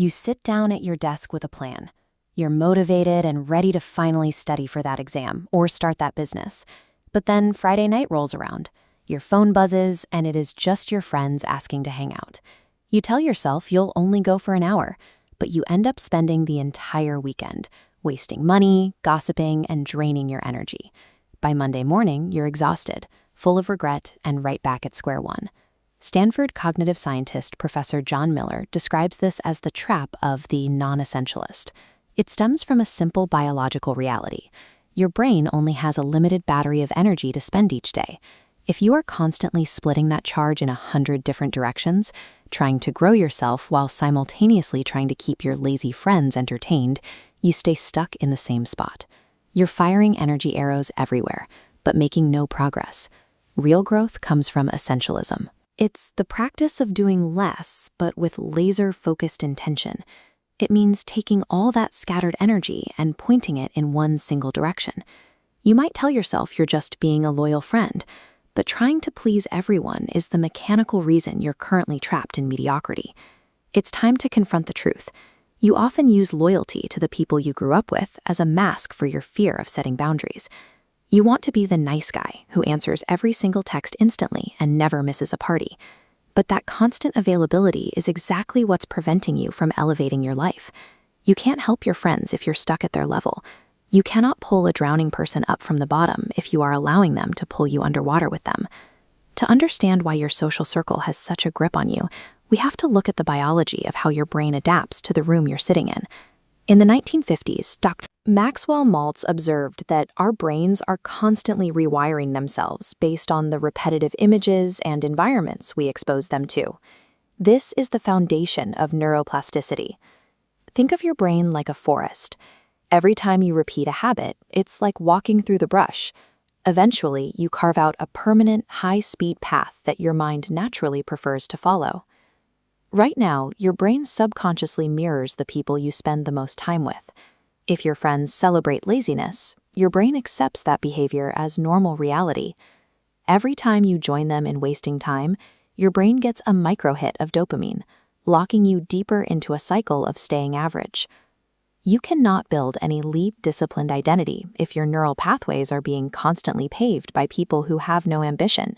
You sit down at your desk with a plan. You're motivated and ready to finally study for that exam or start that business. But then Friday night rolls around. Your phone buzzes, and it is just your friends asking to hang out. You tell yourself you'll only go for an hour, but you end up spending the entire weekend, wasting money, gossiping, and draining your energy. By Monday morning, you're exhausted, full of regret, and right back at square one. Stanford cognitive scientist Professor John Miller describes this as the trap of the non-essentialist. It stems from a simple biological reality. Your brain only has a limited battery of energy to spend each day. If you are constantly splitting that charge in 100 different directions, trying to grow yourself while simultaneously trying to keep your lazy friends entertained, you stay stuck in the same spot. You're firing energy arrows everywhere, but making no progress. Real growth comes from essentialism. It's the practice of doing less, but with laser-focused intention. It means taking all that scattered energy and pointing it in one single direction. You might tell yourself you're just being a loyal friend, but trying to please everyone is the mechanical reason you're currently trapped in mediocrity. It's time to confront the truth. You often use loyalty to the people you grew up with as a mask for your fear of setting boundaries. You want to be the nice guy who answers every single text instantly and never misses a party. But that constant availability is exactly what's preventing you from elevating your life. You can't help your friends if you're stuck at their level. You cannot pull a drowning person up from the bottom if you are allowing them to pull you underwater with them. To understand why your social circle has such a grip on you, we have to look at the biology of how your brain adapts to the room you're sitting in. In the 1950s, Dr. Maxwell Maltz observed that our brains are constantly rewiring themselves based on the repetitive images and environments we expose them to. This is the foundation of neuroplasticity. Think of your brain like a forest. Every time you repeat a habit, it's like walking through the brush. Eventually, you carve out a permanent, high-speed path that your mind naturally prefers to follow. Right now, your brain subconsciously mirrors the people you spend the most time with. If your friends celebrate laziness, your brain accepts that behavior as normal reality. Every time you join them in wasting time, your brain gets a micro-hit of dopamine, locking you deeper into a cycle of staying average. You cannot build any leap-disciplined identity if your neural pathways are being constantly paved by people who have no ambition.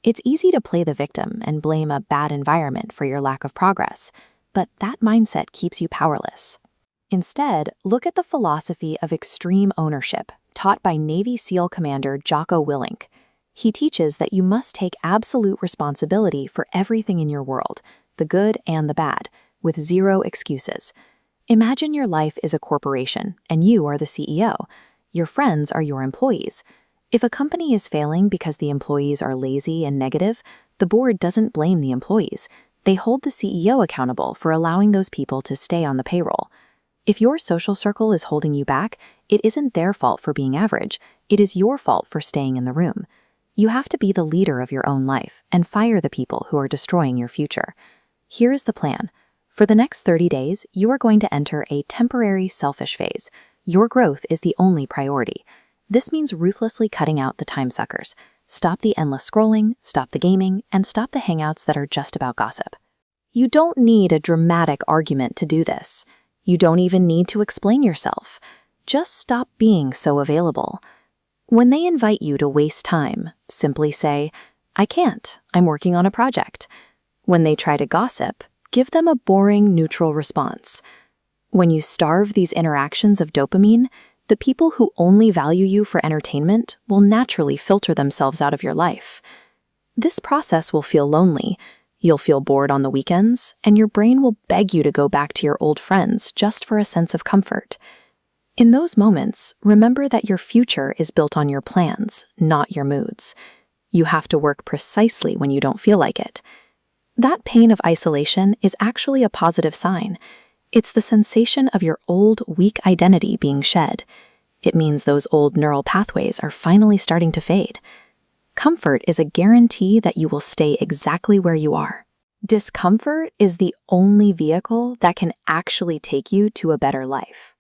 It's easy to play the victim and blame a bad environment for your lack of progress, but that mindset keeps you powerless. Instead, look at the philosophy of extreme ownership taught by Navy SEAL Commander Jocko Willink. He teaches that you must take absolute responsibility for everything in your world, the good and the bad, with zero excuses. Imagine your life is a corporation, and you are the CEO. Your friends are your employees. If a company is failing because the employees are lazy and negative, the board doesn't blame the employees. They hold the CEO accountable for allowing those people to stay on the payroll. If your social circle is holding you back, it isn't their fault for being average. It is your fault for staying in the room. You have to be the leader of your own life and fire the people who are destroying your future. Here is the plan. For the next 30 days, you are going to enter a temporary selfish phase. Your growth is the only priority. This means ruthlessly cutting out the time suckers. Stop the endless scrolling, stop the gaming, and stop the hangouts that are just about gossip. You don't need a dramatic argument to do this. You don't even need to explain yourself. Just stop being so available. When they invite you to waste time, simply say, "I can't, I'm working on a project." When they try to gossip, give them a boring, neutral response. When you starve these interactions of dopamine, the people who only value you for entertainment will naturally filter themselves out of your life. This process will feel lonely. You'll feel bored on the weekends, and your brain will beg you to go back to your old friends just for a sense of comfort. In those moments, remember that your future is built on your plans, not your moods. You have to work precisely when you don't feel like it. That pain of isolation is actually a positive sign. It's the sensation of your old, weak identity being shed. It means those old neural pathways are finally starting to fade. Comfort is a guarantee that you will stay exactly where you are. Discomfort is the only vehicle that can actually take you to a better life.